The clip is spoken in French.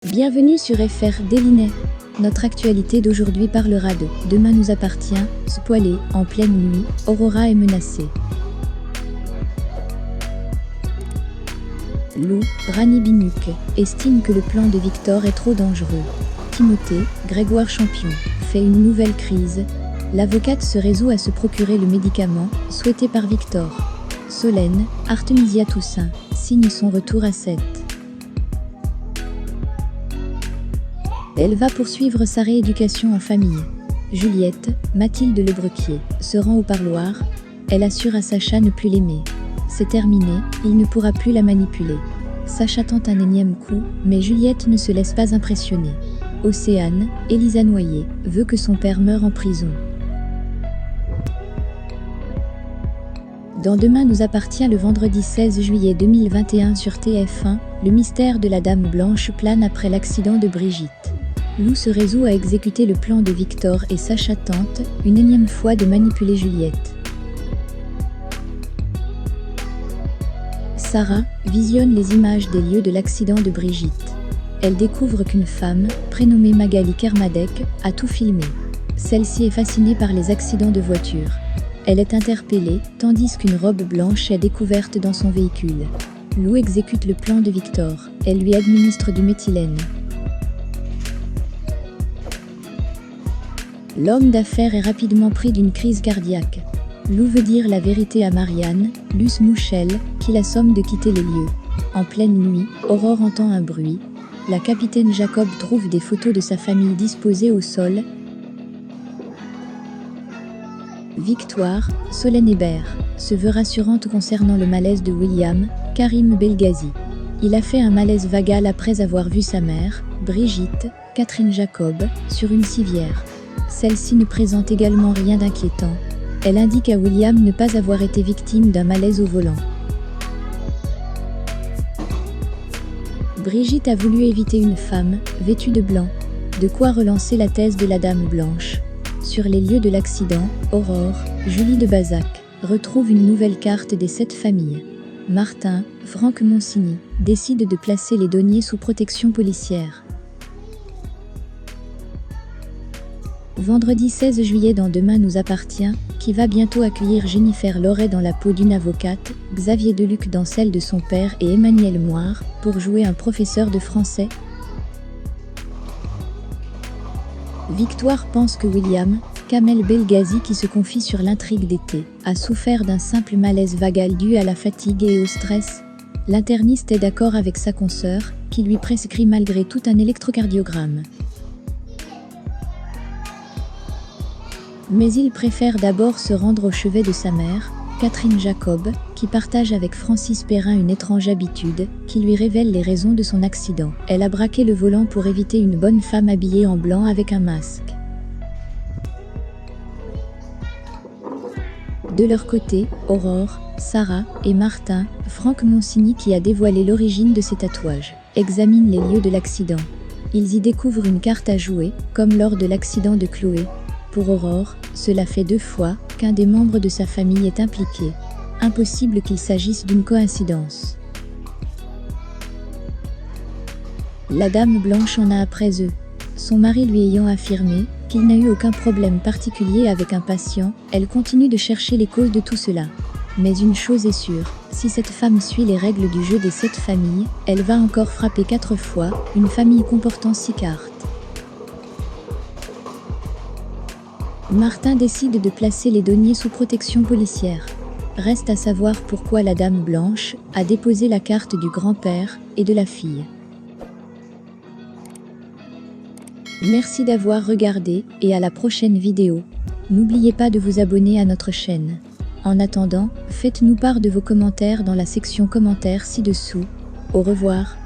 Bienvenue sur FR Délinet. Notre actualité d'aujourd'hui parlera de Demain nous appartient, spoilé, en pleine nuit, Aurora est menacée. Lou, Rani Binuk, estime que le plan de Victor est trop dangereux. Timothée, Grégoire Champion, fait une nouvelle crise. L'avocate se résout à se procurer le médicament souhaité par Victor. Solène, Artemisia Toussaint, signe son retour à 7. Elle va poursuivre sa rééducation en famille. Juliette, Mathilde Lebrequier, se rend au parloir. Elle assure à Sacha ne plus l'aimer. C'est terminé, il ne pourra plus la manipuler. Sacha tente un énième coup, mais Juliette ne se laisse pas impressionner. Océane, Élisa Noyer, veut que son père meure en prison. Dans Demain nous appartient le vendredi 16 juillet 2021 sur TF1, le mystère de la Dame Blanche plane après l'accident de Brigitte. Lou se résout à exécuter le plan de Victor et Sacha tente, une énième fois, de manipuler Juliette. Sarah visionne les images des lieux de l'accident de Brigitte. Elle découvre qu'une femme, prénommée Magali Kermadec, a tout filmé. Celle-ci est fascinée par les accidents de voiture. Elle est interpellée, tandis qu'une robe blanche est découverte dans son véhicule. Lou exécute le plan de Victor. Elle lui administre du méthylène. L'homme d'affaires est rapidement pris d'une crise cardiaque. Lou veut dire la vérité à Marianne, Luce Mouchel, qui la somme de quitter les lieux. En pleine nuit, Aurore entend un bruit. La capitaine Jacob trouve des photos de sa famille disposées au sol. Victoire, Solène Hébert, se veut rassurante concernant le malaise de William, Karim Belghazi. Il a fait un malaise vagal après avoir vu sa mère, Brigitte, Catherine Jacob, sur une civière. Celle-ci ne présente également rien d'inquiétant. Elle indique à William ne pas avoir été victime d'un malaise au volant. Brigitte a voulu éviter une femme, vêtue de blanc. De quoi relancer la thèse de la Dame Blanche. Sur les lieux de l'accident, Aurore, Julie de Bazac, retrouve une nouvelle carte des 7 familles. Martin, Franck Monsigny, décide de placer les douaniers sous protection policière. Vendredi 16 juillet dans Demain nous appartient, qui va bientôt accueillir Jennifer Loret dans la peau d'une avocate, Xavier Deluc dans celle de son père et Emmanuel Moire, pour jouer un professeur de français. Victoire pense que William, Kamel Belghazi, qui se confie sur l'intrigue d'été, a souffert d'un simple malaise vagal dû à la fatigue et au stress. L'interniste est d'accord avec sa consoeur, qui lui prescrit malgré tout un électrocardiogramme. Mais il préfère d'abord se rendre au chevet de sa mère, Catherine Jacob, qui partage avec Francis Perrin une étrange habitude, qui lui révèle les raisons de son accident. Elle a braqué le volant pour éviter une bonne femme habillée en blanc avec un masque. De leur côté, Aurore, Sarah et Martin, Franck Monsigny, qui a dévoilé l'origine de ses tatouages, examinent les lieux de l'accident. Ils y découvrent une carte à jouer, comme lors de l'accident de Chloé. Pour Aurore, cela fait 2 fois qu'un des membres de sa famille est impliqué. Impossible qu'il s'agisse d'une coïncidence. La Dame Blanche en a après eux. Son mari lui ayant affirmé qu'il n'a eu aucun problème particulier avec un patient, elle continue de chercher les causes de tout cela. Mais une chose est sûre, si cette femme suit les règles du jeu des 7 familles, elle va encore frapper 4 fois, une famille comportant 6 cartes. Martin décide de placer les douaniers sous protection policière. Reste à savoir pourquoi la Dame Blanche a déposé la carte du grand-père et de la fille. Merci d'avoir regardé et à la prochaine vidéo. N'oubliez pas de vous abonner à notre chaîne. En attendant, faites-nous part de vos commentaires dans la section commentaires ci-dessous. Au revoir.